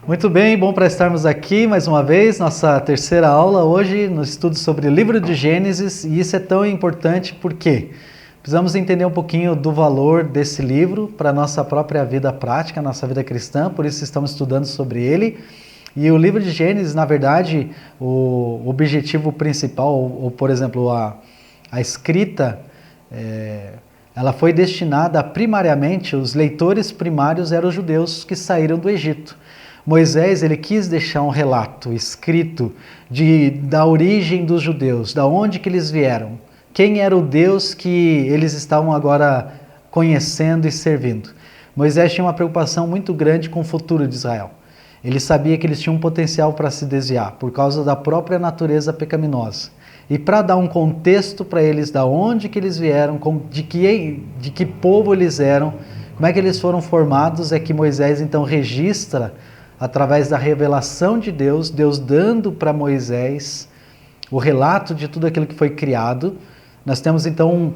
Muito bem, bom para estarmos aqui mais uma vez, nossa terceira aula hoje no estudo sobre o livro de Gênesis, e isso é tão importante porque precisamos entender um pouquinho do valor desse livro para a nossa própria vida prática, nossa vida cristã, por isso estamos estudando sobre ele. E o livro de Gênesis, na verdade, o objetivo principal, ou por exemplo, a escrita, ela foi destinada primariamente, os leitores primários eram os judeus que saíram do Egito. Moisés, ele quis deixar um relato escrito da origem dos judeus, da onde que eles vieram, quem era o Deus que eles estavam agora conhecendo e servindo. Moisés tinha uma preocupação muito grande com o futuro de Israel. Ele sabia que eles tinham um potencial para se desviar, por causa da própria natureza pecaminosa. E para dar um contexto para eles, da onde que eles vieram, de que povo eles eram, como é que eles foram formados, é que Moisés então registra, através da revelação de Deus, Deus dando para Moisés o relato de tudo aquilo que foi criado. Nós temos então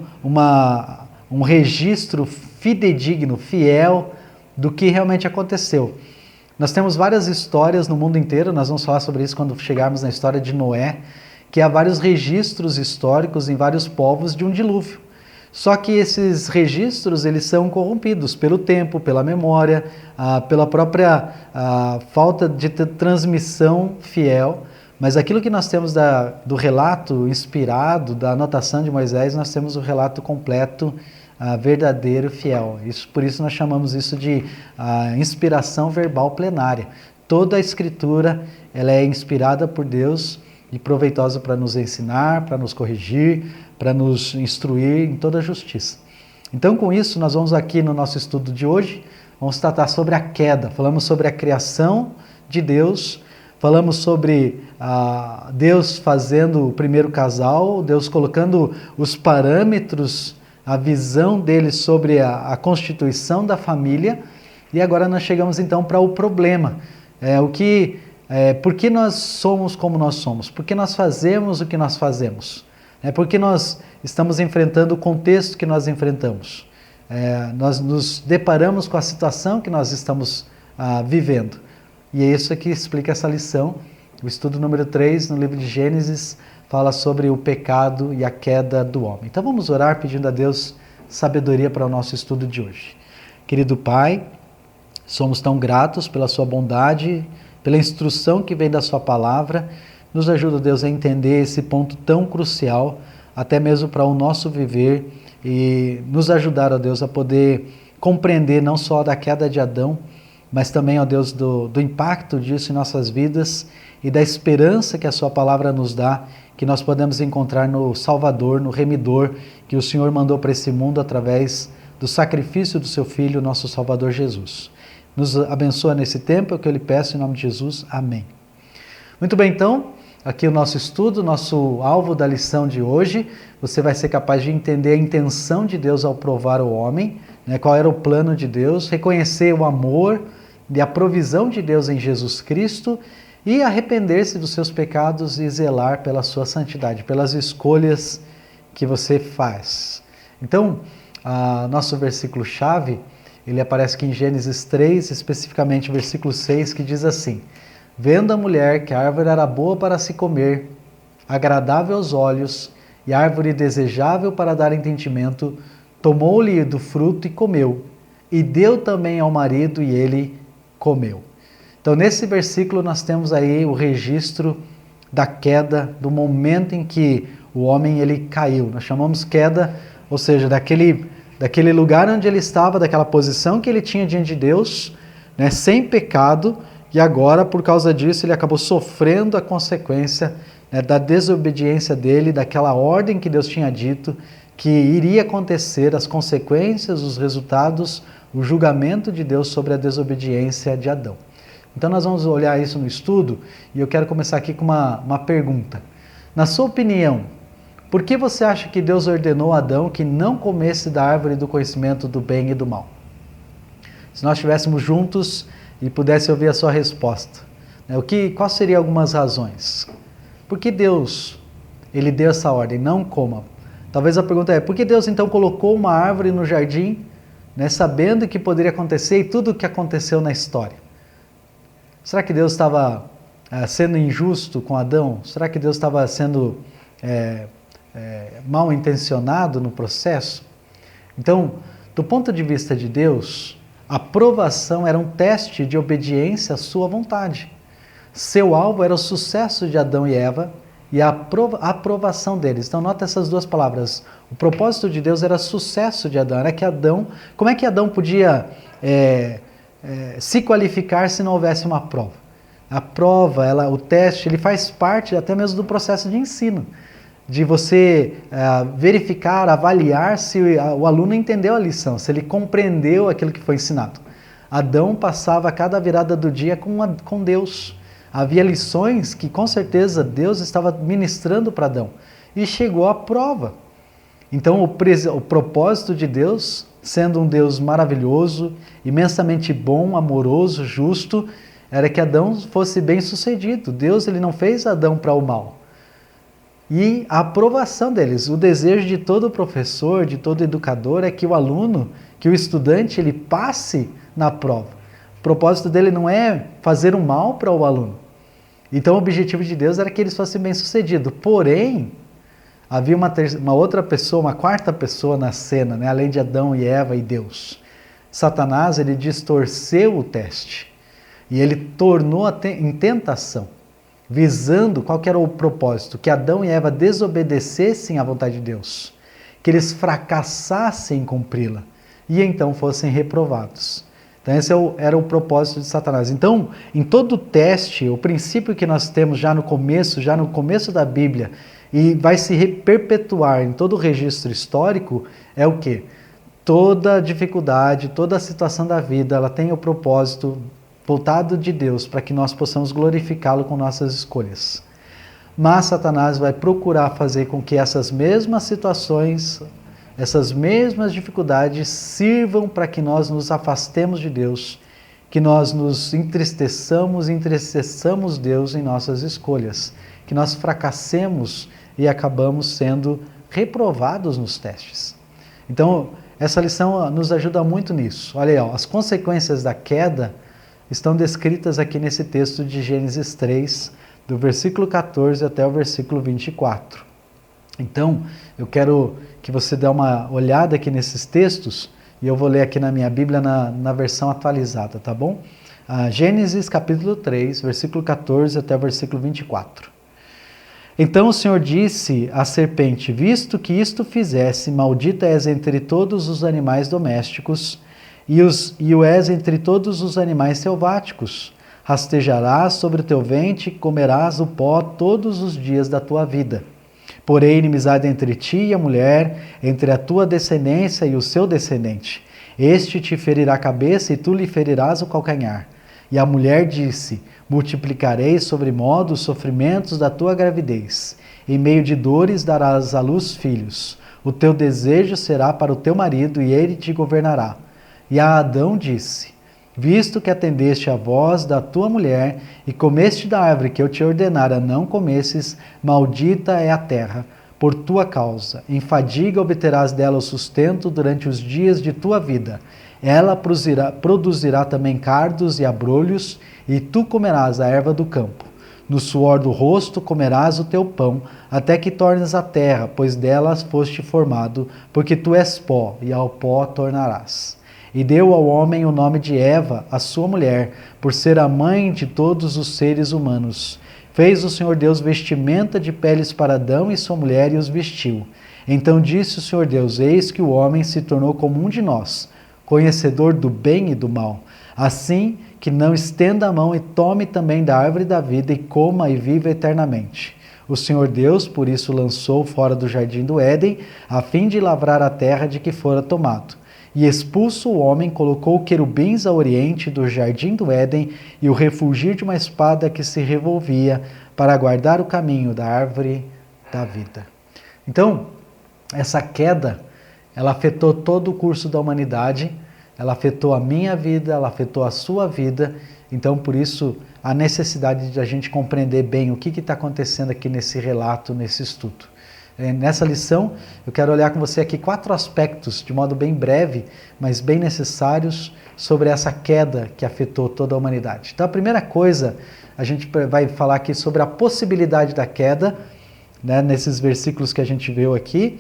um registro fidedigno, fiel, do que realmente aconteceu. Nós temos várias histórias no mundo inteiro, nós vamos falar sobre isso quando chegarmos na história de Noé, que há vários registros históricos em vários povos de um dilúvio. Só que esses registros, eles são corrompidos pelo tempo, pela memória, pela própria falta de transmissão fiel. Mas aquilo que nós temos do relato inspirado, da anotação de Moisés, nós temos o relato completo, verdadeiro, fiel. Por isso nós chamamos isso de inspiração verbal plenária. Toda a escritura, ela é inspirada por Deus e proveitosa para nos ensinar, para nos corrigir, para nos instruir em toda a justiça. Então, com isso, nós vamos aqui no nosso estudo de hoje, vamos tratar sobre a queda. Falamos sobre a criação de Deus, falamos sobre Deus fazendo o primeiro casal, Deus colocando os parâmetros, a visão dele sobre a constituição da família, e agora nós chegamos então para o problema. Por que nós somos como nós somos? Por que nós fazemos o que nós fazemos? Por que nós estamos enfrentando o contexto que nós enfrentamos? Nós nos deparamos com a situação que nós estamos vivendo. E é isso que explica essa lição. O estudo número 3, no livro de Gênesis, fala sobre o pecado e a queda do homem. Então vamos orar pedindo a Deus sabedoria para o nosso estudo de hoje. Querido Pai, somos tão gratos pela sua bondade, pela instrução que vem da sua palavra. Nos ajuda, Deus, a entender esse ponto tão crucial, até mesmo para o nosso viver, e nos ajudar, ó Deus, a poder compreender não só da queda de Adão, mas também, ó Deus, do impacto disso em nossas vidas e da esperança que a sua palavra nos dá, que nós podemos encontrar no Salvador, no Remidor, que o Senhor mandou para esse mundo através do sacrifício do seu Filho, nosso Salvador Jesus. Nos abençoa nesse tempo, é o que eu lhe peço em nome de Jesus. Amém. Muito bem, então, aqui o nosso estudo, nosso alvo da lição de hoje. Você vai ser capaz de entender a intenção de Deus ao provar o homem, qual era o plano de Deus, reconhecer o amor e a provisão de Deus em Jesus Cristo e arrepender-se dos seus pecados e zelar pela sua santidade, pelas escolhas que você faz. Então, nosso versículo-chave, ele aparece aqui em Gênesis 3, especificamente versículo 6, que diz assim: vendo a mulher que a árvore era boa para se comer, agradável aos olhos, e árvore desejável para dar entendimento, tomou-lhe do fruto e comeu, e deu também ao marido, e ele comeu. Então, nesse versículo, nós temos aí o registro da queda, do momento em que o homem ele caiu. Nós chamamos queda, ou seja, daquele lugar onde ele estava, daquela posição que ele tinha diante de Deus, sem pecado, e agora, por causa disso, ele acabou sofrendo a consequência da desobediência dele, daquela ordem que Deus tinha dito, que iria acontecer, as consequências, os resultados, o julgamento de Deus sobre a desobediência de Adão. Então nós vamos olhar isso no estudo, e eu quero começar aqui com uma pergunta. Na sua opinião, por que você acha que Deus ordenou a Adão que não comesse da árvore do conhecimento do bem e do mal? Se nós estivéssemos juntos e pudesse ouvir a sua resposta, quais seriam algumas razões? Por que Deus ele deu essa ordem, não coma? Talvez a pergunta é, por que Deus então colocou uma árvore no jardim, sabendo que poderia acontecer e tudo o que aconteceu na história? Será que Deus estava sendo injusto com Adão? Será que Deus estava sendo mal intencionado no processo? Então, do ponto de vista de Deus, a provação era um teste de obediência à sua vontade. Seu alvo era o sucesso de Adão e Eva e a aprovação deles. Então, nota essas duas palavras. O propósito de Deus era sucesso de Adão. Era que Adão... Como é que Adão podia se qualificar se não houvesse uma prova? A prova, o teste, ele faz parte até mesmo do processo de ensino. De você verificar, avaliar se o aluno entendeu a lição, se ele compreendeu aquilo que foi ensinado. Adão passava cada virada do dia com Deus. Havia lições que com certeza Deus estava ministrando para Adão. E chegou a prova. Então o propósito de Deus, sendo um Deus maravilhoso, imensamente bom, amoroso, justo, era que Adão fosse bem sucedido. Deus ele não fez Adão para o mal. E a aprovação deles, o desejo de todo professor, de todo educador é que o aluno, que o estudante, ele passe na prova. O propósito dele não é fazer um mal para o aluno. Então o objetivo de Deus era que eles fossem bem-sucedidos. Porém, havia uma outra pessoa, uma quarta pessoa na cena, né? Além de Adão e Eva e Deus. Satanás, ele distorceu o teste. E ele tornou em tentação. Visando, qual que era o propósito? Que Adão e Eva desobedecessem à vontade de Deus. Que eles fracassassem em cumpri-la. E então fossem reprovados. Então esse era o propósito de Satanás. Então, em todo teste, o princípio que nós temos já no começo da Bíblia, e vai se perpetuar em todo o registro histórico, é o quê? Toda dificuldade, toda a situação da vida, ela tem o propósito voltado de Deus, para que nós possamos glorificá-lo com nossas escolhas. Mas Satanás vai procurar fazer com que essas mesmas situações, essas mesmas dificuldades sirvam para que nós nos afastemos de Deus, que nós nos entristeçamos Deus em nossas escolhas, que nós fracassemos e acabamos sendo reprovados nos testes. Então, essa lição nos ajuda muito nisso. Olha aí, as consequências da queda estão descritas aqui nesse texto de Gênesis 3, do versículo 14 até o versículo 24. Então, eu quero que você dê uma olhada aqui nesses textos, e eu vou ler aqui na minha Bíblia na versão atualizada, tá bom? Gênesis capítulo 3, versículo 14 até o versículo 24. Então o Senhor disse à serpente: visto que isto fizesse, maldita és entre todos os animais domésticos, e o és entre todos os animais selváticos. Rastejarás sobre o teu ventre e comerás o pó todos os dias da tua vida. Porém, inimizade entre ti e a mulher, entre a tua descendência e o seu descendente. Este te ferirá a cabeça e tu lhe ferirás o calcanhar. E a mulher disse: multiplicarei sobremodo os sofrimentos da tua gravidez. Em meio de dores darás à luz filhos. O teu desejo será para o teu marido e ele te governará. E a Adão disse: visto que atendeste à voz da tua mulher e comeste da árvore que eu te ordenara não comesses, maldita é a terra por tua causa. Em fadiga obterás dela o sustento durante os dias de tua vida. Ela produzirá também cardos e abrolhos, e tu comerás a erva do campo. No suor do rosto comerás o teu pão, até que tornes a terra, pois delas foste formado, porque tu és pó, e ao pó tornarás. E deu ao homem o nome de Eva, a sua mulher, por ser a mãe de todos os seres humanos. Fez o Senhor Deus vestimenta de peles para Adão e sua mulher e os vestiu. Então disse o Senhor Deus: eis que o homem se tornou como um de nós, conhecedor do bem e do mal. Assim que não estenda a mão e tome também da árvore da vida e coma e viva eternamente. O Senhor Deus, por isso, lançou fora do jardim do Éden, a fim de lavrar a terra de que fora tomado. E expulso o homem, colocou querubins ao oriente do jardim do Éden e o refulgir de uma espada que se revolvia para guardar o caminho da árvore da vida. Então, essa queda, ela afetou todo o curso da humanidade, ela afetou a minha vida, ela afetou a sua vida. Então, por isso, a necessidade de a gente compreender bem o que está acontecendo aqui nesse relato, nesse estudo. Nessa lição, eu quero olhar com você aqui 4 aspectos, de modo bem breve, mas bem necessários, sobre essa queda que afetou toda a humanidade. Então, a primeira coisa, a gente vai falar aqui sobre a possibilidade da queda, né, nesses versículos que a gente viu aqui.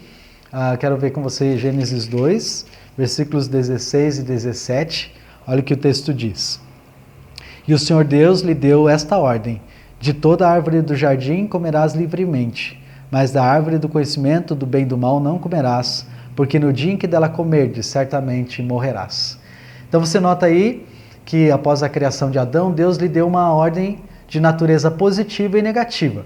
Quero ver com você Gênesis 2, versículos 16 e 17. Olha o que o texto diz. E o Senhor Deus lhe deu esta ordem: de toda a árvore do jardim comerás livremente, mas da árvore do conhecimento do bem e do mal não comerás, porque no dia em que dela comerdes, certamente morrerás. Então você nota aí que após a criação de Adão, Deus lhe deu uma ordem de natureza positiva e negativa.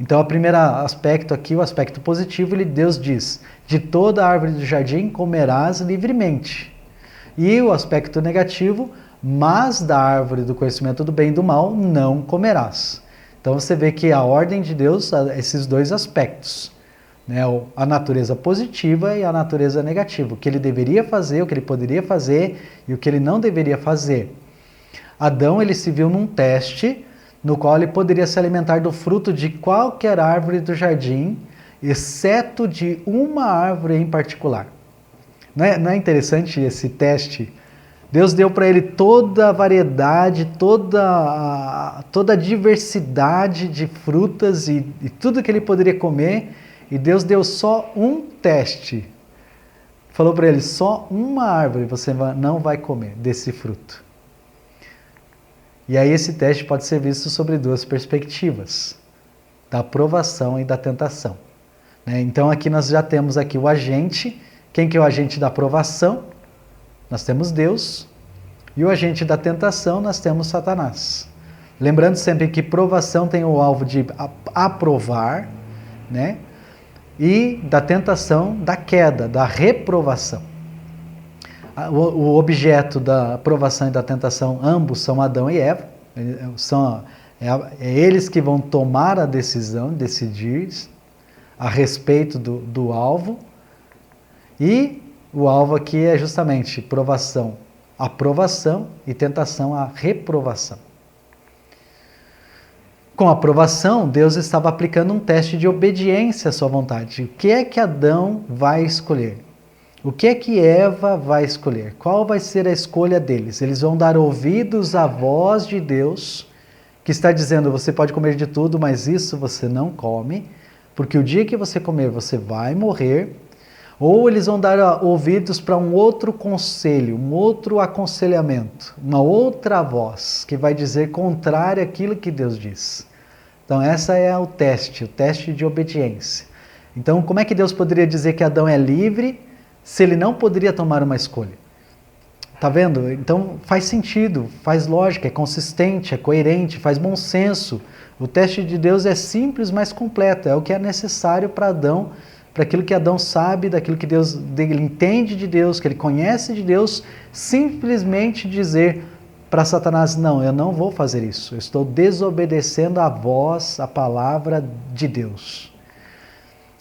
Então o primeiro aspecto aqui, o aspecto positivo, Deus diz: de toda a árvore do jardim comerás livremente. E o aspecto negativo: mas da árvore do conhecimento do bem e do mal não comerás. Então você vê que a ordem de Deus, esses 2 aspectos, né? A natureza positiva e a natureza negativa, o que ele deveria fazer, o que ele poderia fazer e o que ele não deveria fazer. Adão, ele se viu num teste no qual ele poderia se alimentar do fruto de qualquer árvore do jardim, exceto de uma árvore em particular. Não é interessante esse teste? Deus deu para ele toda a variedade, toda a diversidade de frutas e tudo que ele poderia comer, e Deus deu só um teste. Falou para ele: só uma árvore você não vai comer desse fruto. E aí esse teste pode ser visto sobre 2 perspectivas: da aprovação e da tentação. Então aqui nós já temos aqui o agente. Quem que é o agente da aprovação? Nós temos Deus. E o agente da tentação, nós temos Satanás. Lembrando sempre que provação tem o alvo de aprovar, né? E da tentação, da queda, da reprovação. O objeto da aprovação e da tentação, ambos são Adão e Eva. É eles que vão tomar a decisão, decidir a respeito do alvo. E o alvo aqui é justamente provação, aprovação, e tentação, a reprovação. Com a aprovação, Deus estava aplicando um teste de obediência à sua vontade. O que é que Adão vai escolher? O que é que Eva vai escolher? Qual vai ser a escolha deles? Eles vão dar ouvidos à voz de Deus, que está dizendo: você pode comer de tudo, mas isso você não come, porque o dia que você comer, você vai morrer. Ou eles vão dar ouvidos para um outro conselho, um outro aconselhamento, uma outra voz que vai dizer contrário àquilo que Deus diz. Então esse é o teste de obediência. Então como é que Deus poderia dizer que Adão é livre se ele não poderia tomar uma escolha? Tá vendo? Então faz sentido, faz lógica, é consistente, é coerente, faz bom senso. O teste de Deus é simples, mas completo, é o que é necessário para Adão, para aquilo que Adão sabe, daquilo que ele entende de Deus, que ele conhece de Deus, simplesmente dizer para Satanás: não, eu não vou fazer isso, eu estou desobedecendo a voz, a palavra de Deus.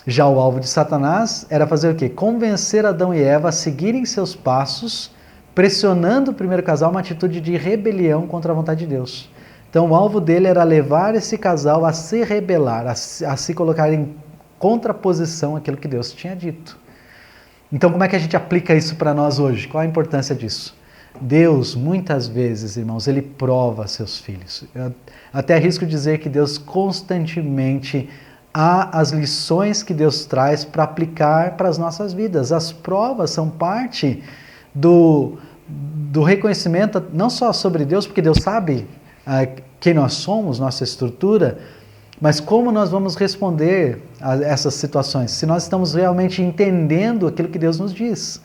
Já o alvo de Satanás era fazer o quê? Convencer Adão e Eva a seguirem seus passos, pressionando o primeiro casal a uma atitude de rebelião contra a vontade de Deus. Então o alvo dele era levar esse casal a se rebelar, a se colocar em contraposição àquilo que Deus tinha dito. Então como é que a gente aplica isso para nós hoje? Qual a importância disso? Deus, muitas vezes, irmãos, ele prova seus filhos. Eu até arrisco dizer que Deus constantemente há as lições que Deus traz para aplicar para as nossas vidas. As provas são parte do reconhecimento, não só sobre Deus, porque Deus sabe quem nós somos, nossa estrutura, mas como nós vamos responder a essas situações, se nós estamos realmente entendendo aquilo que Deus nos diz.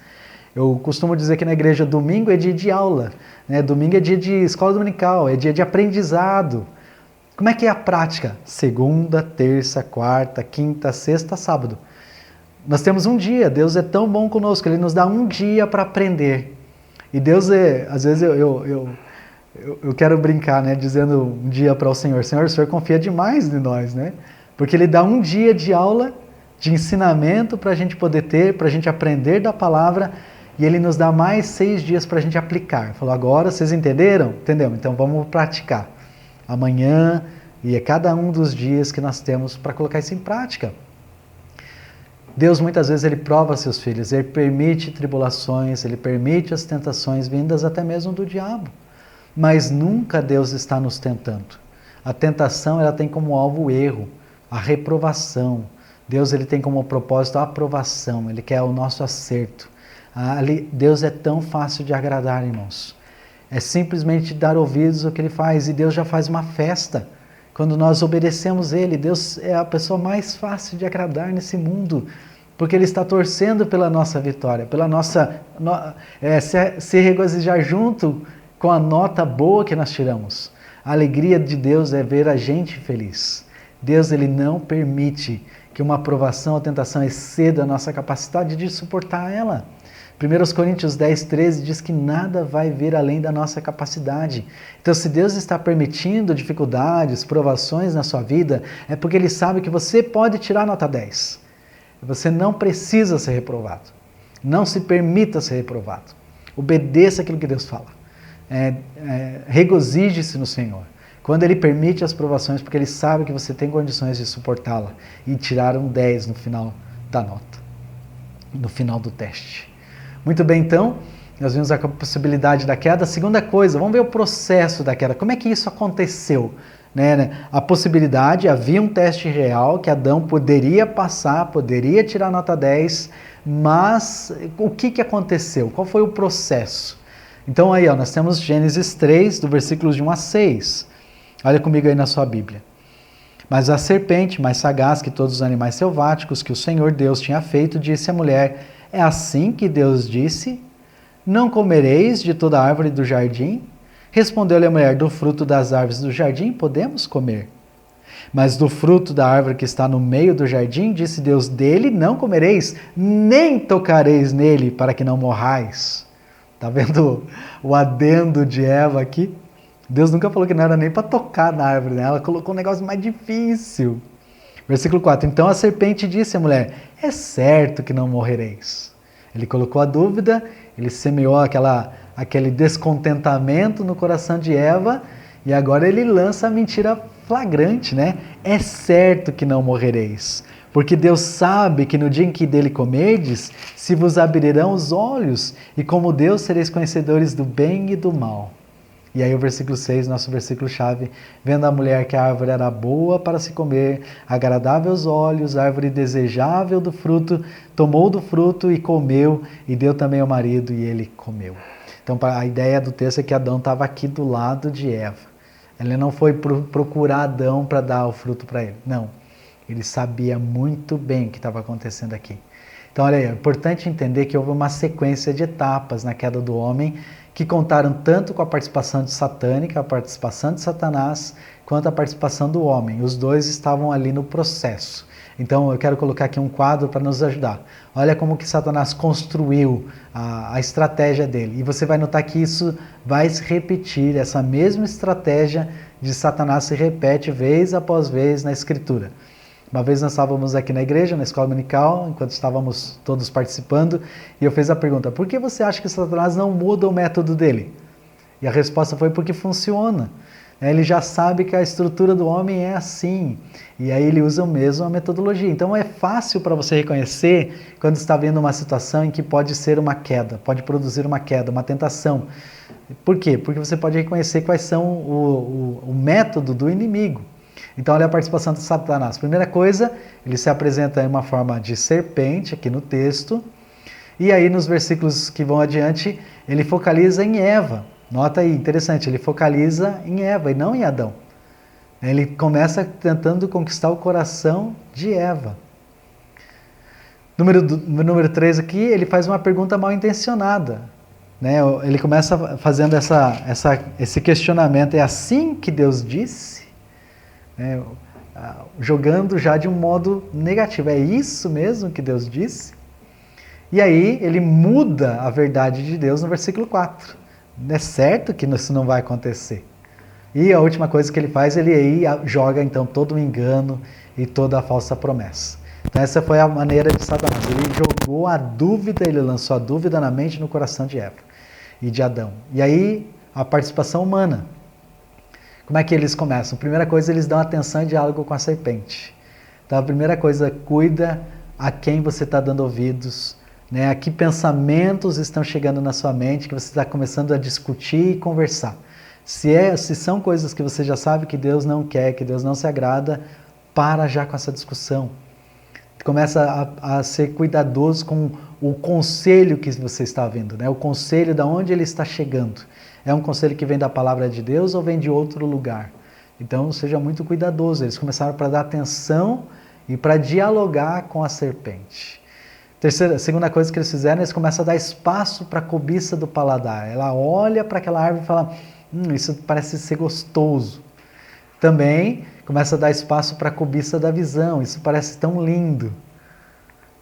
Eu costumo dizer que na igreja domingo é dia de aula, né? Domingo é dia de escola dominical, é dia de aprendizado. Como é que é a prática? Segunda, terça, quarta, quinta, sexta, sábado. Nós temos um dia, Deus é tão bom conosco, Ele nos dá um dia para aprender. E Deus às vezes eu quero brincar, né, dizendo um dia para o Senhor: Senhor, o Senhor confia demais em nós, né? Porque Ele dá um dia de aula, de ensinamento para a gente poder ter, para a gente aprender da palavra, e Ele nos dá mais 6 dias para a gente aplicar. Falou: agora vocês entenderam? Entendeu? Então vamos praticar. Amanhã e é cada um dos dias que nós temos para colocar isso em prática. Deus muitas vezes ele prova seus filhos, ele permite tribulações, ele permite as tentações vindas até mesmo do diabo. Mas nunca Deus está nos tentando. A tentação ela tem como alvo o erro, a reprovação. Deus ele tem como propósito a aprovação, ele quer o nosso acerto. Deus é tão fácil de agradar, irmãos. É simplesmente dar ouvidos ao que ele faz, e Deus já faz uma festa. Quando nós obedecemos ele, Deus é a pessoa mais fácil de agradar nesse mundo, porque ele está torcendo pela nossa vitória, pela nossa se regozijar junto com a nota boa que nós tiramos. A alegria de Deus é ver a gente feliz. Deus ele não permite que uma provação ou tentação exceda a nossa capacidade de suportar ela. 1 Coríntios 10, 13 diz que nada vai vir além da nossa capacidade. Então, se Deus está permitindo dificuldades, provações na sua vida, é porque Ele sabe que você pode tirar nota 10. Você não precisa ser reprovado. Não se permita ser reprovado. Obedeça aquilo que Deus fala. Regozije-se no Senhor. Quando Ele permite as provações, porque Ele sabe que você tem condições de suportá-la e tirar um 10 no final da nota, no final do teste. Muito bem, então, nós vimos a possibilidade da queda. A segunda coisa, vamos ver o processo da queda. Como é que isso aconteceu? A possibilidade, havia um teste real que Adão poderia passar, poderia tirar nota 10, mas o que aconteceu? Qual foi o processo? Então aí, nós temos Gênesis 3, do versículos de 1 a 6. Olha comigo aí na sua Bíblia. Mas a serpente, mais sagaz que todos os animais selváticos que o Senhor Deus tinha feito, disse à mulher: é assim que Deus disse: não comereis de toda árvore do jardim? Respondeu-lhe a mulher: do fruto das árvores do jardim podemos comer. Mas do fruto da árvore que está no meio do jardim, disse Deus: dele não comereis, nem tocareis nele, para que não morrais. Está vendo o adendo de Eva aqui? Deus nunca falou que não era nem para tocar na árvore, né? Ela colocou um negócio mais difícil. Versículo 4. Então a serpente disse à mulher: é certo que não morrereis. Ele colocou a dúvida, ele semeou aquele descontentamento no coração de Eva, e agora ele lança a mentira flagrante, né? É certo que não morrereis, porque Deus sabe que no dia em que dele comerdes, se vos abrirão os olhos, e como Deus sereis conhecedores do bem e do mal. E aí o versículo 6, nosso versículo-chave: vendo a mulher que a árvore era boa para se comer, agradável aos olhos, árvore desejável do fruto, tomou do fruto e comeu, e deu também ao marido, e ele comeu. Então a ideia do texto é que Adão estava aqui do lado de Eva. Ele não foi procurar Adão para dar o fruto para ele, não. Ele sabia muito bem o que estava acontecendo aqui. Então olha aí, é importante entender que houve uma sequência de etapas na queda do homem, que contaram tanto com a participação de satânica, a participação de Satanás, quanto a participação do homem. Os dois estavam ali no processo. Então eu quero colocar aqui um quadro para nos ajudar. Olha como que Satanás construiu a estratégia dele. E você vai notar que isso vai se repetir, essa mesma estratégia de Satanás se repete vez após vez na Escritura. Uma vez nós estávamos aqui na igreja, na escola dominical, enquanto estávamos todos participando, e eu fiz a pergunta: por que você acha que Satanás não muda o método dele? E a resposta foi: porque funciona. Ele já sabe que a estrutura do homem é assim, e aí ele usa mesmo a metodologia. Então é fácil para você reconhecer quando está vendo uma situação em que pode ser uma queda, pode produzir uma queda, uma tentação. Por quê? Porque você pode reconhecer quais são o método do inimigo. Então olha a participação de Satanás. Primeira coisa, ele se apresenta em uma forma de serpente aqui no texto, e aí nos versículos que vão adiante, ele focaliza em Eva. Nota aí, interessante, ele focaliza em Eva e não em Adão. Ele começa tentando conquistar o coração de Eva. Número 3 aqui, ele faz uma pergunta mal intencionada. Ele começa fazendo esse questionamento: é assim que Deus disse? Jogando já de um modo negativo. É isso mesmo que Deus disse? E aí ele muda a verdade de Deus no versículo 4. É certo que isso não vai acontecer. E a última coisa que ele faz, ele aí joga então todo o engano e toda a falsa promessa. Então essa foi a maneira de Satanás. Ele jogou a dúvida, ele lançou a dúvida na mente e no coração de Eva e de Adão. E aí a participação humana. Como é que eles começam? Primeira coisa, eles dão atenção e diálogo com a serpente. Então a primeira coisa, cuida a quem você está dando ouvidos, né? A que pensamentos estão chegando na sua mente que você está começando a discutir e conversar. Se são coisas que você já sabe que Deus não quer, que Deus não se agrada, para já com essa discussão. Começa a ser cuidadoso com o conselho que você está vendo, né? O conselho de onde ele está chegando. É um conselho que vem da palavra de Deus ou vem de outro lugar? Então, seja muito cuidadoso. Eles começaram para dar atenção e para dialogar com a serpente. Segunda coisa que eles fizeram, eles começam a dar espaço para a cobiça do paladar. Ela olha para aquela árvore e fala, isso parece ser gostoso. Também começa a dar espaço para a cobiça da visão, isso parece tão lindo.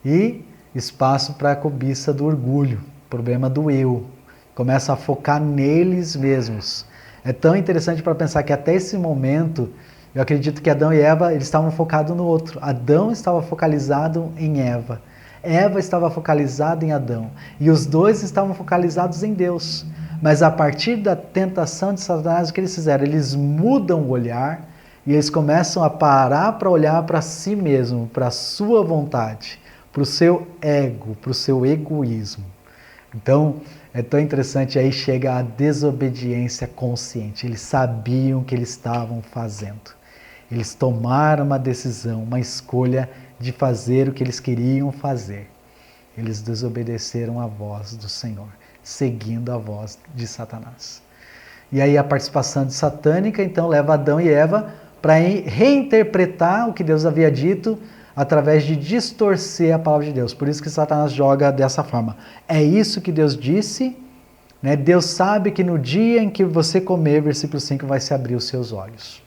E espaço para a cobiça do orgulho, problema do eu. Começa a focar neles mesmos. É tão interessante para pensar que até esse momento, eu acredito que Adão e Eva eles estavam focados no outro. Adão estava focalizado em Eva. Eva estava focalizada em Adão. E os dois estavam focalizados em Deus. Mas a partir da tentação de Satanás, o que eles fizeram? Eles mudam o olhar e eles começam a parar para olhar para si mesmo, para a sua vontade, para o seu ego, para o seu egoísmo. Então, é tão interessante, aí chega a desobediência consciente. Eles sabiam o que eles estavam fazendo. Eles tomaram uma decisão, uma escolha de fazer o que eles queriam fazer. Eles desobedeceram a voz do Senhor, seguindo a voz de Satanás. E aí a participação satânica, então, leva Adão e Eva para reinterpretar o que Deus havia dito através de distorcer a palavra de Deus. Por isso que Satanás joga dessa forma. É isso que Deus disse, né? Deus sabe que no dia em que você comer, versículo 5, vai se abrir os seus olhos.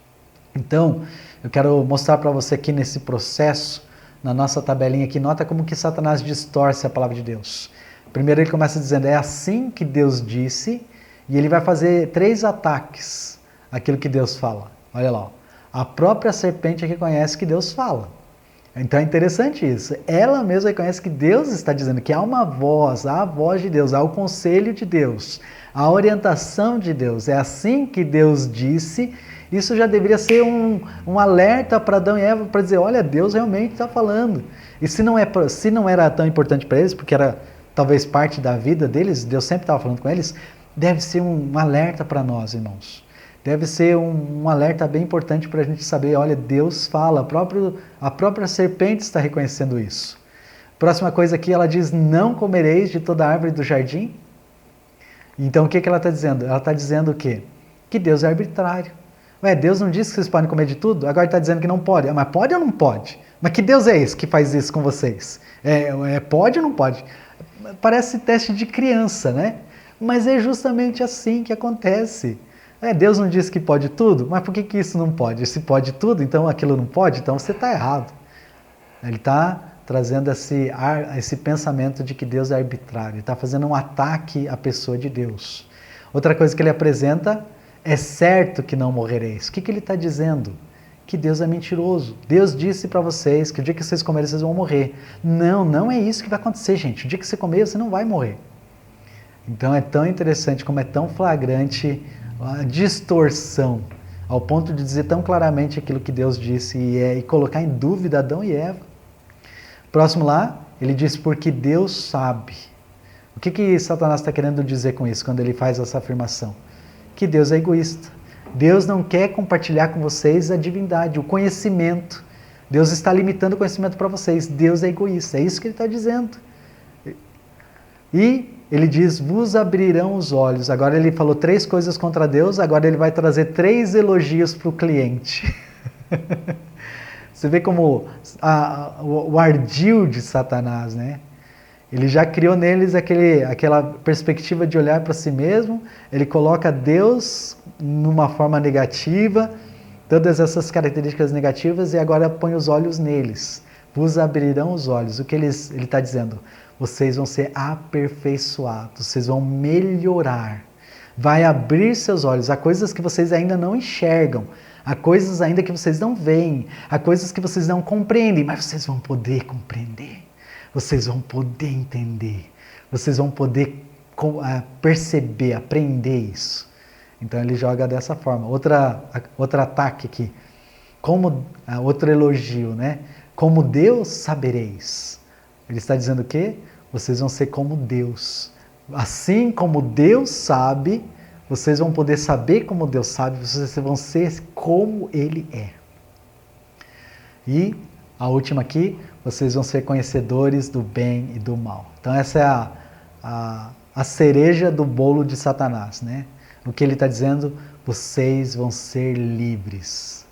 Então, eu quero mostrar para você aqui nesse processo, na nossa tabelinha aqui, nota como que Satanás distorce a palavra de Deus. Primeiro ele começa dizendo, é assim que Deus disse, e ele vai fazer 3 ataques àquilo que Deus fala. Olha lá, ó. A própria serpente reconhece que Deus fala. Então é interessante isso. Ela mesma reconhece que Deus está dizendo, que há uma voz, há a voz de Deus, há o conselho de Deus, a orientação de Deus. É assim que Deus disse. Isso já deveria ser um alerta para Adão e Eva, para dizer, olha, Deus realmente está falando. E se não era tão importante para eles, porque era talvez parte da vida deles, Deus sempre estava falando com eles, deve ser um alerta para nós, irmãos. Deve ser um alerta bem importante para a gente saber, olha, Deus fala, a própria serpente está reconhecendo isso. Próxima coisa aqui, ela diz, não comereis de toda árvore do jardim. Então o que ela está dizendo? Ela está dizendo o quê? Que Deus é arbitrário. Ué, Deus não disse que vocês podem comer de tudo? Agora ele está dizendo que não pode. Mas pode ou não pode? Mas que Deus é esse que faz isso com vocês? Pode ou não pode? Parece teste de criança, né? Mas é justamente assim que acontece. Deus não disse que pode tudo? Mas por que isso não pode? Se pode tudo, então aquilo não pode? Então você está errado. Ele está trazendo esse pensamento de que Deus é arbitrário. Ele está fazendo um ataque à pessoa de Deus. Outra coisa que ele apresenta, é certo que não morrereis. O que ele está dizendo? Que Deus é mentiroso. Deus disse para vocês que o dia que vocês comerem, vocês vão morrer. Não, não é isso que vai acontecer, gente. O dia que você comer, você não vai morrer. Então é tão interessante, como é tão flagrante a distorção, ao ponto de dizer tão claramente aquilo que Deus disse e colocar em dúvida Adão e Eva. Próximo lá, ele diz, porque Deus sabe. O que Satanás está querendo dizer com isso, quando ele faz essa afirmação? Que Deus é egoísta. Deus não quer compartilhar com vocês a divindade, o conhecimento. Deus está limitando o conhecimento para vocês. Deus é egoísta. É isso que ele está dizendo. E ele diz, vos abrirão os olhos. Agora ele falou 3 coisas contra Deus, agora ele vai trazer 3 elogios para o cliente. Você vê como o ardil de Satanás, né? Ele já criou neles aquela perspectiva de olhar para si mesmo, ele coloca Deus numa forma negativa, todas essas características negativas, e agora põe os olhos neles. Vos abrirão os olhos. O que ele está dizendo? Vocês vão ser aperfeiçoados, vocês vão melhorar. Vai abrir seus olhos a coisas que vocês ainda não enxergam, a coisas ainda que vocês não veem, a coisas que vocês não compreendem, mas vocês vão poder compreender. Vocês vão poder entender, vocês vão poder perceber, aprender isso. Então ele joga dessa forma. Outro ataque aqui, outro elogio, né? Como Deus sabereis. Ele está dizendo o quê? Vocês vão ser como Deus. Assim como Deus sabe, vocês vão poder saber como Deus sabe, vocês vão ser como Ele é. E a última aqui, vocês vão ser conhecedores do bem e do mal. Então essa é a cereja do bolo de Satanás, né? O que ele está dizendo, vocês vão ser livres.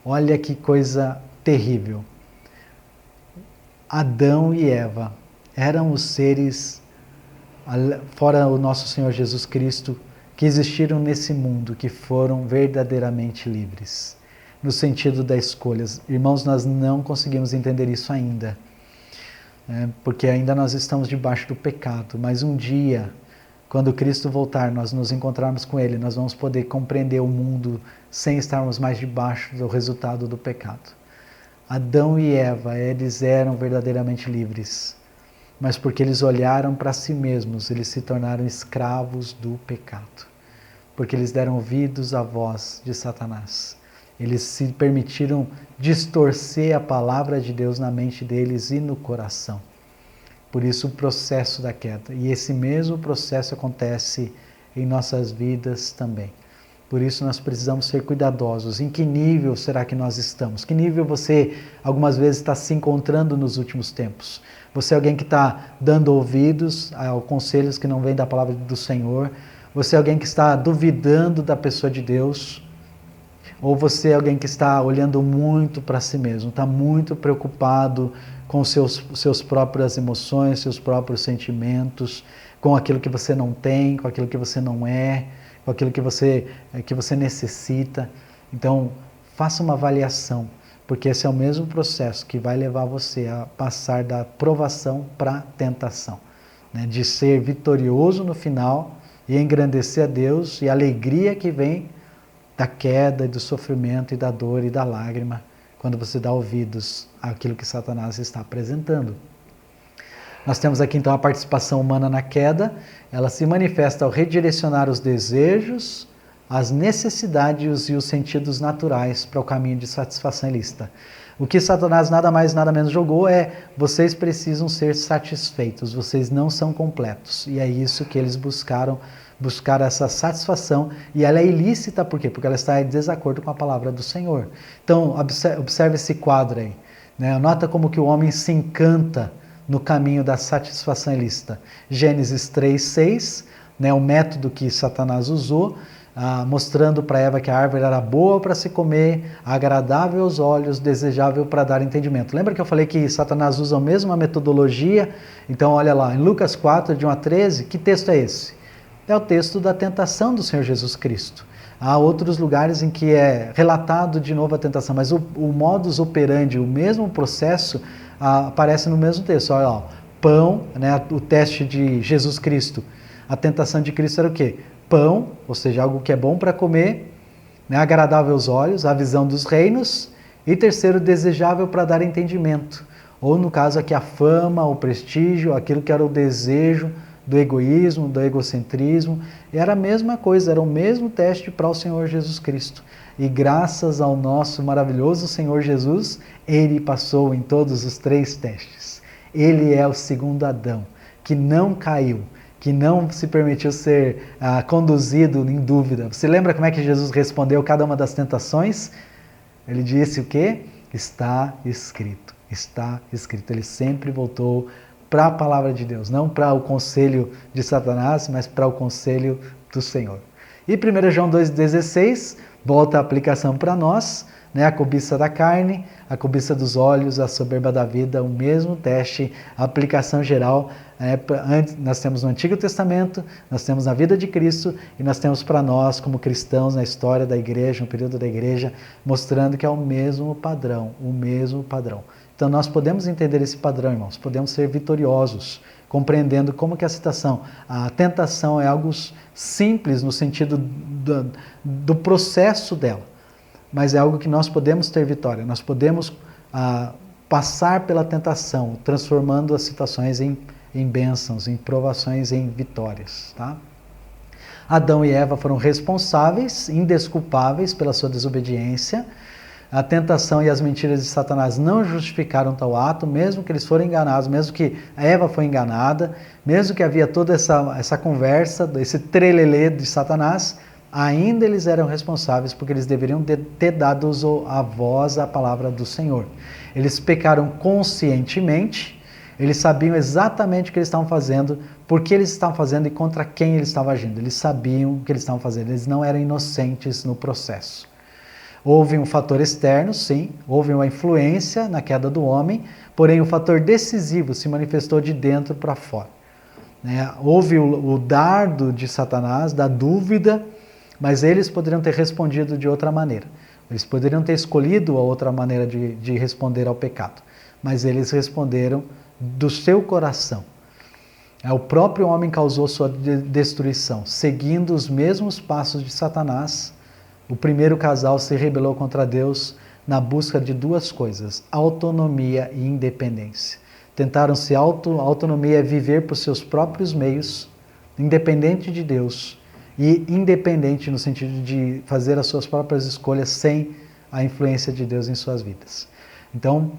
Olha que coisa terrível. Adão e Eva eram os seres, fora o nosso Senhor Jesus Cristo, que existiram nesse mundo, que foram verdadeiramente livres. No sentido das escolhas. Irmãos, nós não conseguimos entender isso ainda. Porque ainda nós estamos debaixo do pecado. Mas um dia, quando Cristo voltar, nós nos encontrarmos com Ele, nós vamos poder compreender o mundo sem estarmos mais debaixo do resultado do pecado. Adão e Eva, eles eram verdadeiramente livres. Mas porque eles olharam para si mesmos, eles se tornaram escravos do pecado. Porque eles deram ouvidos à voz de Satanás. Eles se permitiram distorcer a palavra de Deus na mente deles e no coração. Por isso o processo da queda. E esse mesmo processo acontece em nossas vidas também. Por isso nós precisamos ser cuidadosos. Em que nível será que nós estamos? Que nível você algumas vezes está se encontrando nos últimos tempos? Você é alguém que está dando ouvidos a conselhos que não vêm da palavra do Senhor? Você é alguém que está duvidando da pessoa de Deus? Ou você é alguém que está olhando muito para si mesmo, está muito preocupado com seus próprias emoções, seus próprios sentimentos, com aquilo que você não tem, com aquilo que você não é, com aquilo que você necessita. Então, faça uma avaliação, porque esse é o mesmo processo que vai levar você a passar da provação para a tentação, né? De ser vitorioso no final e engrandecer a Deus, e a alegria que vem da queda, do sofrimento e da dor e da lágrima, quando você dá ouvidos àquilo que Satanás está apresentando. Nós temos aqui então a participação humana na queda. Ela se manifesta ao redirecionar os desejos, as necessidades e os sentidos naturais para o caminho de satisfação ilícita. O que Satanás nada mais nada menos jogou é: vocês precisam ser satisfeitos, vocês não são completos. E é isso que eles buscar essa satisfação, e ela é ilícita, por quê? Porque ela está em desacordo com a palavra do Senhor. Então, observe esse quadro aí, né? Nota como que o homem se encanta no caminho da satisfação ilícita. Gênesis 3:6, né? O método que Satanás usou, mostrando para Eva que a árvore era boa para se comer, agradável aos olhos, desejável para dar entendimento. Lembra que eu falei que Satanás usa a mesma metodologia? Então, olha lá, em Lucas 4, de 1 a 13, que texto é esse? É o texto da tentação do Senhor Jesus Cristo. Há outros lugares em que é relatado de novo a tentação, mas o modus operandi, o mesmo processo, aparece no mesmo texto. Olha lá, pão, né, o teste de Jesus Cristo. A tentação de Cristo era o quê? Pão, ou seja, algo que é bom para comer, né, agradável aos olhos, a visão dos reinos, e terceiro, desejável para dar entendimento. Ou no caso aqui a fama, o prestígio, aquilo que era o desejo do egoísmo, do egocentrismo, e era a mesma coisa, era o mesmo teste para o Senhor Jesus Cristo. E graças ao nosso maravilhoso Senhor Jesus, Ele passou em todos os 3 testes. Ele é o segundo Adão, que não caiu, que não se permitiu ser conduzido em dúvida. Você lembra como é que Jesus respondeu cada uma das tentações? Ele disse o quê? Está escrito, está escrito. Ele sempre voltou para a palavra de Deus, não para o conselho de Satanás, mas para o conselho do Senhor. E 1 João 2,16, volta a aplicação para nós, né? A cobiça da carne, a cobiça dos olhos, a soberba da vida, o mesmo teste, a aplicação geral. Nós temos no Antigo Testamento, nós temos na vida de Cristo, e nós temos para nós, como cristãos, na história da igreja, no período da igreja, mostrando que é o mesmo padrão, o mesmo padrão. Então nós podemos entender esse padrão, irmãos, podemos ser vitoriosos, compreendendo como que a tentação é algo simples no sentido do processo dela, mas é algo que nós podemos ter vitória, nós podemos passar pela tentação, transformando as situações em bênçãos, em provações, em vitórias, tá? Adão e Eva foram responsáveis, indesculpáveis pela sua desobediência, A tentação e as mentiras de Satanás não justificaram tal ato, mesmo que eles foram enganados, mesmo que Eva foi enganada, mesmo que havia toda essa conversa, esse trelelê de Satanás, ainda eles eram responsáveis porque eles deveriam ter dado a voz à palavra do Senhor. Eles pecaram conscientemente, eles sabiam exatamente o que eles estavam fazendo, por que eles estavam fazendo e contra quem eles estavam agindo. Eles sabiam o que eles estavam fazendo, eles não eram inocentes no processo. Houve um fator externo, sim, houve uma influência na queda do homem, porém o fator decisivo se manifestou de dentro para fora. Houve o dardo de Satanás, da dúvida, mas eles poderiam ter respondido de outra maneira. Eles poderiam ter escolhido a outra maneira de responder ao pecado, mas eles responderam do seu coração. O próprio homem causou sua destruição, seguindo os mesmos passos de Satanás. O primeiro casal se rebelou contra Deus na busca de duas coisas: autonomia e independência. Tentaram se autonomia é viver por seus próprios meios, independente de Deus, e independente no sentido de fazer as suas próprias escolhas sem a influência de Deus em suas vidas. Então,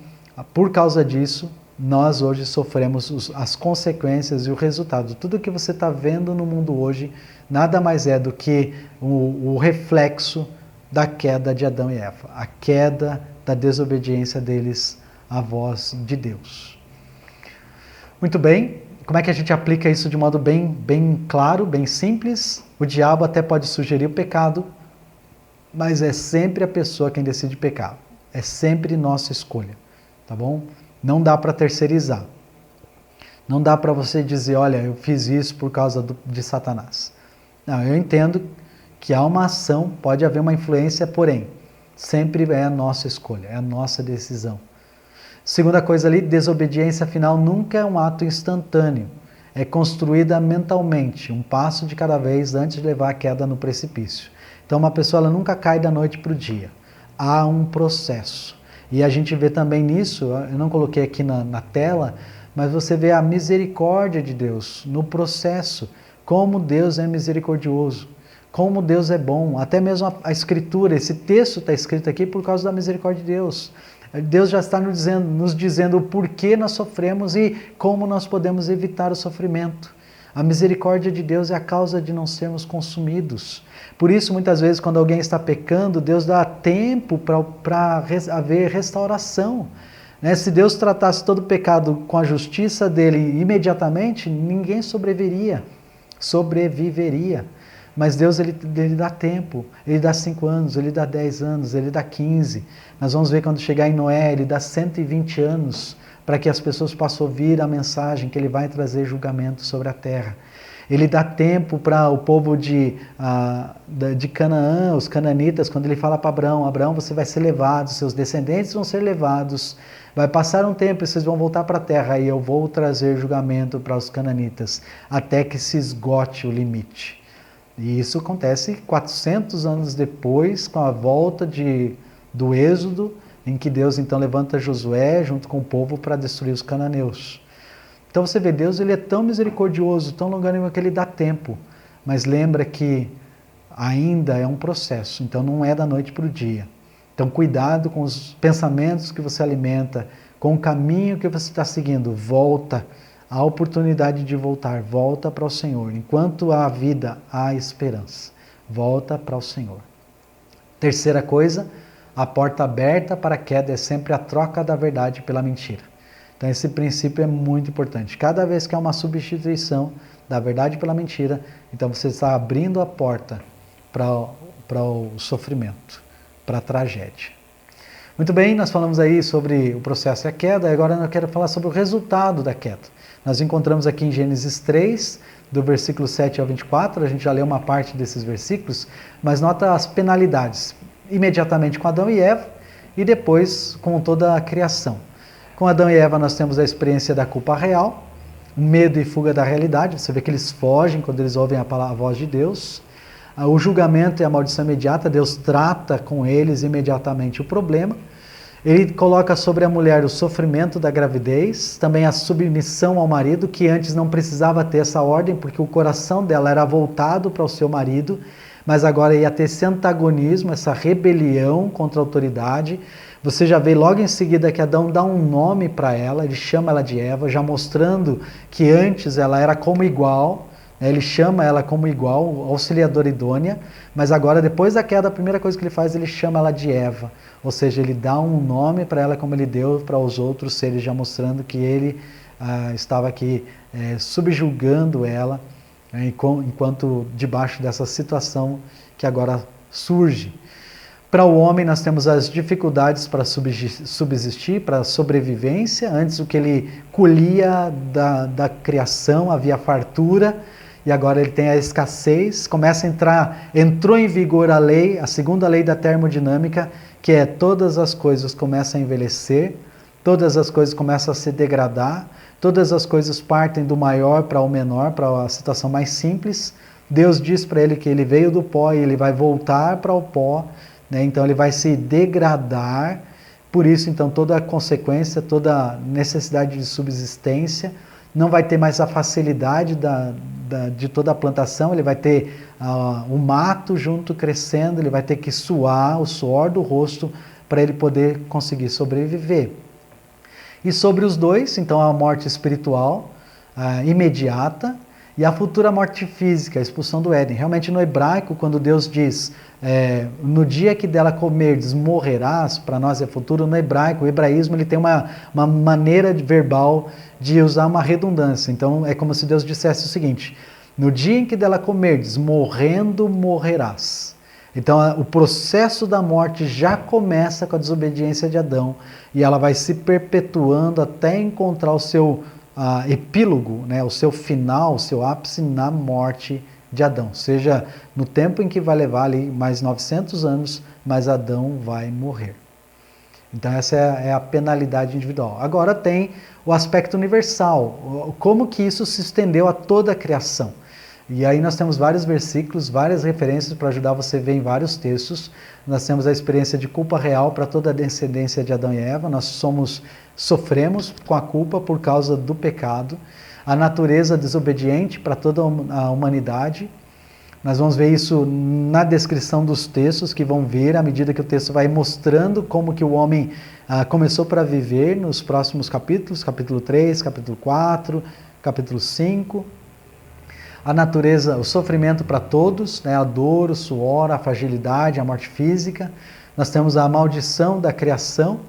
por causa disso, nós hoje sofremos as consequências e o resultado. Tudo que você está vendo no mundo hoje nada mais é do que o reflexo da queda de Adão e Eva, a queda da desobediência deles à voz de Deus. Muito bem, como é que a gente aplica isso de modo bem claro, bem simples? O diabo até pode sugerir o pecado, mas é sempre a pessoa quem decide pecar. É sempre nossa escolha, tá bom? Não dá para terceirizar. Não dá para você dizer, olha, eu fiz isso por causa de Satanás. Não, eu entendo que há uma ação, pode haver uma influência, porém, sempre é a nossa escolha, é a nossa decisão. Segunda coisa ali, desobediência afinal nunca é um ato instantâneo. É construída mentalmente, um passo de cada vez antes de levar a queda no precipício. Então uma pessoa ela nunca cai da noite para o dia. Há um processo. E a gente vê também nisso, eu não coloquei aqui na tela, mas você vê a misericórdia de Deus no processo. Como Deus é misericordioso, como Deus é bom. Até mesmo a Escritura, esse texto está escrito aqui por causa da misericórdia de Deus. Deus já está nos dizendo o porquê nós sofremos e como nós podemos evitar o sofrimento. A misericórdia de Deus é a causa de não sermos consumidos. Por isso, muitas vezes, quando alguém está pecando, Deus dá tempo para haver restauração. Se Deus tratasse todo o pecado com a justiça dele imediatamente, ninguém sobreviveria. Mas Deus ele dá tempo, Ele dá 5 anos, Ele dá 10 anos, Ele dá 15. Nós vamos ver quando chegar em Noé, Ele dá 120 anos para que as pessoas possam ouvir a mensagem que Ele vai trazer julgamento sobre a terra. Ele dá tempo para o povo de Canaã, os cananitas, quando Ele fala para Abraão, Abraão, você vai ser levado, seus descendentes vão ser levados, vai passar um tempo e vocês vão voltar para a terra e eu vou trazer julgamento para os cananitas, até que se esgote o limite. E isso acontece 400 anos depois, com a volta do Êxodo, em que Deus então levanta Josué junto com o povo para destruir os cananeus. Então você vê, Deus ele é tão misericordioso, tão longânimo que Ele dá tempo, mas lembra que ainda é um processo, então não é da noite para o dia. Então cuidado com os pensamentos que você alimenta, com o caminho que você está seguindo, volta. A oportunidade de voltar, volta para o Senhor. Enquanto há vida, há esperança. Volta para o Senhor. Terceira coisa, a porta aberta para a queda é sempre a troca da verdade pela mentira. Então esse princípio é muito importante. Cada vez que há uma substituição da verdade pela mentira, então você está abrindo a porta para o sofrimento, para a tragédia. Muito bem, nós falamos aí sobre o processo e a queda, agora eu quero falar sobre o resultado da queda. Nós encontramos aqui em Gênesis 3, do versículo 7 ao 24, a gente já leu uma parte desses versículos, mas nota as penalidades, imediatamente com Adão e Eva, e depois com toda a criação. Com Adão e Eva nós temos a experiência da culpa real, medo e fuga da realidade, você vê que eles fogem quando eles ouvem a voz de Deus. O julgamento e a maldição imediata, Deus trata com eles imediatamente o problema. Ele coloca sobre a mulher o sofrimento da gravidez, também a submissão ao marido, que antes não precisava ter essa ordem, porque o coração dela era voltado para o seu marido, mas agora ia ter esse antagonismo, essa rebelião contra a autoridade. Você já vê logo em seguida que Adão dá um nome para ela, ele chama ela de Eva, já mostrando que antes ela era como igual, né? Ele chama ela como igual, auxiliadora idônea, mas agora, depois da queda, a primeira coisa que ele faz, ele chama ela de Eva, ou seja, ele dá um nome para ela como ele deu para os outros seres, já mostrando que ele estava aqui subjugando ela, enquanto debaixo dessa situação que agora surge. Para o homem nós temos as dificuldades para subsistir, para a sobrevivência. Antes o que ele colhia da criação, havia fartura, e agora ele tem a escassez. Entrou em vigor a lei, a segunda lei da termodinâmica, que é todas as coisas começam a envelhecer, todas as coisas começam a se degradar, todas as coisas partem do maior para o menor, para a situação mais simples. Deus diz para ele que ele veio do pó e ele vai voltar para o pó, né? Então ele vai se degradar, por isso então toda a consequência, toda a necessidade de subsistência, não vai ter mais a facilidade de toda a plantação, ele vai ter o mato junto crescendo, ele vai ter que suar o suor do rosto para ele poder conseguir sobreviver. E sobre os dois, então a morte espiritual imediata e a futura morte física, a expulsão do Éden. Realmente no hebraico, quando Deus diz, no dia que dela comerdes morrerás, para nós é futuro, no hebraico, o hebraísmo ele tem uma maneira verbal de usar uma redundância. Então é como se Deus dissesse o seguinte, no dia em que dela comerdes, morrendo morrerás. Então o processo da morte já começa com a desobediência de Adão e ela vai se perpetuando até encontrar o seu epílogo, né, o seu final, o seu ápice na morte de Adão. Seja no tempo em que vai levar ali mais 900 anos, mas Adão vai morrer. Então essa é a penalidade individual. Agora tem o aspecto universal, como que isso se estendeu a toda a criação. E aí nós temos vários versículos, várias referências para ajudar você a ver em vários textos. Nós temos a experiência de culpa real para toda a descendência de Adão e Eva. Nós sofremos com a culpa por causa do pecado. A natureza desobediente para toda a humanidade. Nós vamos ver isso na descrição dos textos que vão vir à medida que o texto vai mostrando como que o homem começou para viver nos próximos capítulos, capítulo 3, capítulo 4, capítulo 5. A natureza, o sofrimento para todos, né? A dor, o suor, a fragilidade, a morte física. Nós temos a maldição da criação.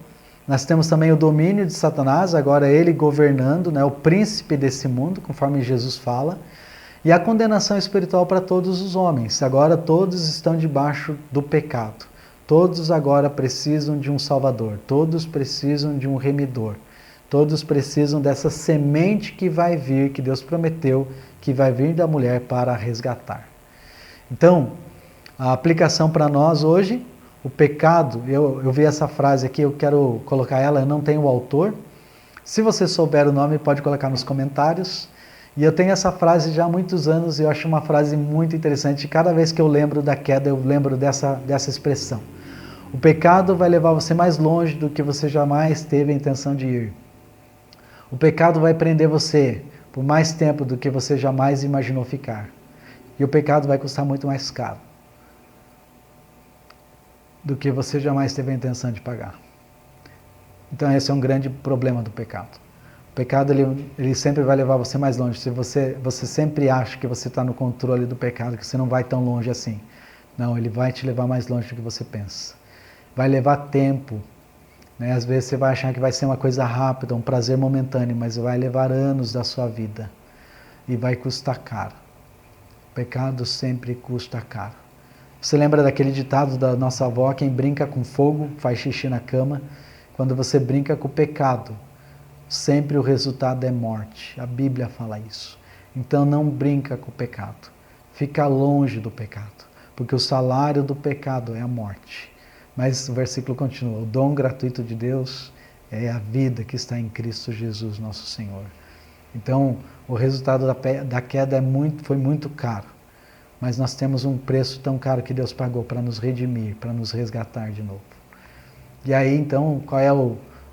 Nós temos também o domínio de Satanás, agora ele governando, né? O príncipe desse mundo, conforme Jesus fala. E a condenação espiritual para todos os homens. Agora todos estão debaixo do pecado. Todos agora precisam de um Salvador. Todos precisam de um remidor. Todos precisam dessa semente que vai vir, que Deus prometeu, que vai vir da mulher para resgatar. Então, a aplicação para nós hoje, o pecado, eu vi essa frase aqui, eu quero colocar ela, eu não tenho o autor. Se você souber o nome, pode colocar nos comentários. E eu tenho essa frase já há muitos anos e eu acho uma frase muito interessante. Cada vez que eu lembro da queda, eu lembro dessa expressão. O pecado vai levar você mais longe do que você jamais teve a intenção de ir. O pecado vai prender você por mais tempo do que você jamais imaginou ficar. E o pecado vai custar muito mais caro do que você jamais teve a intenção de pagar. Então esse é um grande problema do pecado. O pecado ele sempre vai levar você mais longe. Se você sempre acha que você está no controle do pecado, que você não vai tão longe assim. Não, ele vai te levar mais longe do que você pensa. Vai levar tempo. Né? Às vezes você vai achar que vai ser uma coisa rápida, um prazer momentâneo, mas vai levar anos da sua vida. E vai custar caro. O pecado sempre custa caro. Você lembra daquele ditado da nossa avó, quem brinca com fogo faz xixi na cama? Quando você brinca com o pecado, sempre o resultado é morte. A Bíblia fala isso. Então não brinca com o pecado. Fica longe do pecado. Porque o salário do pecado é a morte. Mas o versículo continua. O dom gratuito de Deus é a vida que está em Cristo Jesus, nosso Senhor. Então o resultado da queda foi muito caro. Mas nós temos um preço tão caro que Deus pagou para nos redimir, para nos resgatar de novo. E aí então, qual é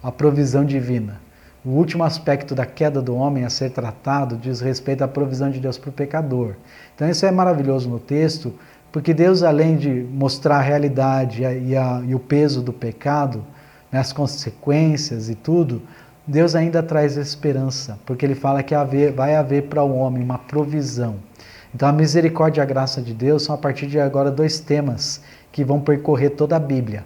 a provisão divina? O último aspecto da queda do homem a ser tratado diz respeito à provisão de Deus para o pecador. Então isso é maravilhoso no texto, porque Deus, além de mostrar a realidade e o peso do pecado, né, as consequências e tudo, Deus ainda traz esperança, porque Ele fala que vai haver para o homem uma provisão. Então a misericórdia e a graça de Deus são a partir de agora 2 temas que vão percorrer toda a Bíblia,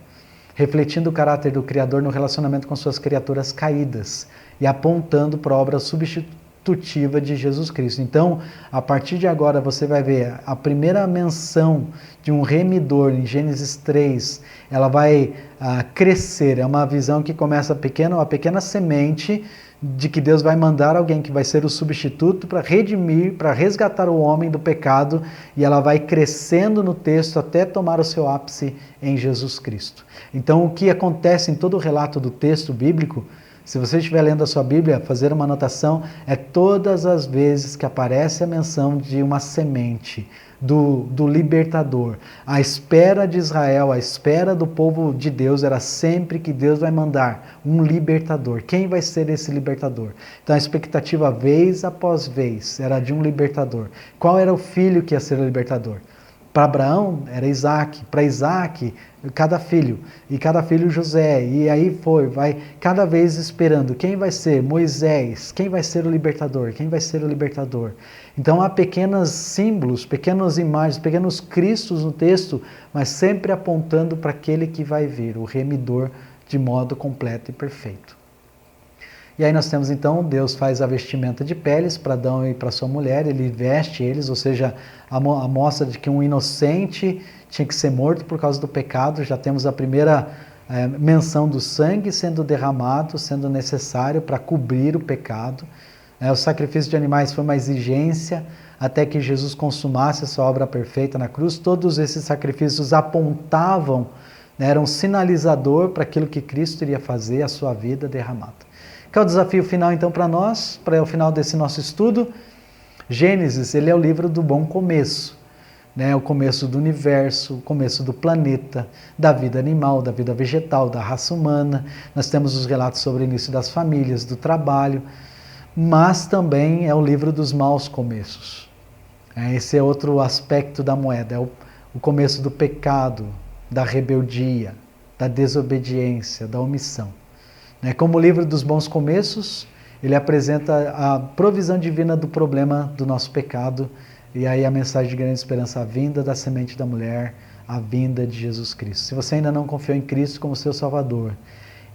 refletindo o caráter do Criador no relacionamento com suas criaturas caídas e apontando para a obra substitutiva de Jesus Cristo. Então, a partir de agora você vai ver a primeira menção de um remidor em Gênesis 3, ela vai crescer, é uma visão que começa uma pequena semente de que Deus vai mandar alguém que vai ser o substituto para redimir, para resgatar o homem do pecado, e ela vai crescendo no texto até tomar o seu ápice em Jesus Cristo. Então, o que acontece em todo o relato do texto bíblico, se você estiver lendo a sua Bíblia, fazer uma anotação, é todas as vezes que aparece a menção de uma semente, do libertador. A espera de Israel, a espera do povo de Deus era sempre que Deus vai mandar um libertador. Quem vai ser esse libertador? Então a expectativa vez após vez era de um libertador. Qual era o filho que ia ser o libertador? Para Abraão era Isaac, para Isaac cada filho, e cada filho José, e aí vai cada vez esperando quem vai ser Moisés, quem vai ser o libertador, quem vai ser o libertador. Então há pequenos símbolos, pequenas imagens, pequenos cristos no texto, mas sempre apontando para aquele que vai vir, o remidor de modo completo e perfeito. E aí nós temos então, Deus faz a vestimenta de peles para Adão e para sua mulher, ele veste eles, ou seja, a mostra de que um inocente tinha que ser morto por causa do pecado. Já temos a primeira menção do sangue sendo derramado, sendo necessário para cobrir o pecado. O sacrifício de animais foi uma exigência até que Jesus consumasse a sua obra perfeita na cruz. Todos esses sacrifícios apontavam, eram um sinalizador para aquilo que Cristo iria fazer, a sua vida derramada. Qual é o desafio final então para nós, para o final desse nosso estudo? Gênesis, ele é o livro do bom começo, o começo do universo, o começo do planeta, da vida animal, da vida vegetal, da raça humana. Nós temos os relatos sobre o início das famílias, do trabalho, mas também é o livro dos maus começos. Esse é outro aspecto da moeda, é o começo do pecado, da rebeldia, da desobediência, da omissão. Como o livro dos bons começos, ele apresenta a provisão divina do problema do nosso pecado, e aí a mensagem de grande esperança, a vinda da semente da mulher, a vinda de Jesus Cristo. Se você ainda não confiou em Cristo como seu Salvador,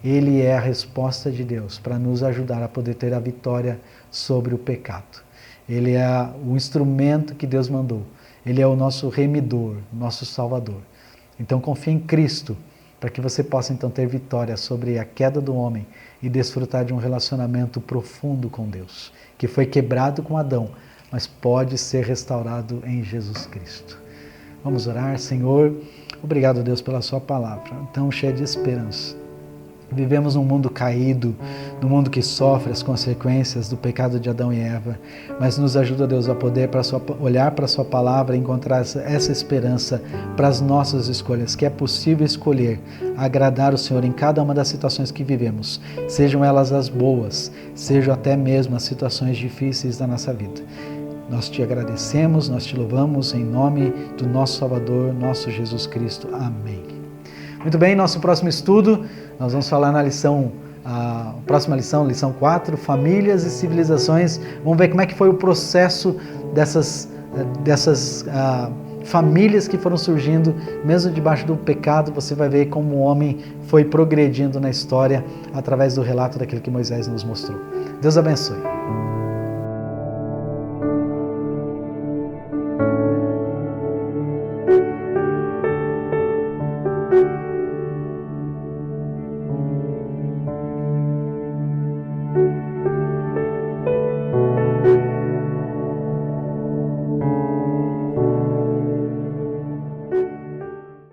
Ele é a resposta de Deus para nos ajudar a poder ter a vitória sobre o pecado. Ele é o instrumento que Deus mandou. Ele é o nosso remidor, nosso Salvador. Então confie em Cristo, para que você possa então ter vitória sobre a queda do homem e desfrutar de um relacionamento profundo com Deus, que foi quebrado com Adão, mas pode ser restaurado em Jesus Cristo. Vamos orar. Senhor, obrigado, Deus, pela sua palavra, tão cheia de esperança. Vivemos num mundo caído, num mundo que sofre as consequências do pecado de Adão e Eva, mas nos ajuda, Deus, a poder olhar para a sua palavra e encontrar essa esperança para as nossas escolhas, que é possível escolher agradar o Senhor em cada uma das situações que vivemos, sejam elas as boas, sejam até mesmo as situações difíceis da nossa vida. Nós te agradecemos, nós te louvamos em nome do nosso Salvador, nosso Jesus Cristo. Amém. Muito bem, nosso próximo estudo, nós vamos falar na próxima lição, lição 4, Famílias e Civilizações. Vamos ver como é que foi o processo dessas famílias que foram surgindo, mesmo debaixo do pecado. Você vai ver como o homem foi progredindo na história através do relato daquilo que Moisés nos mostrou. Deus abençoe.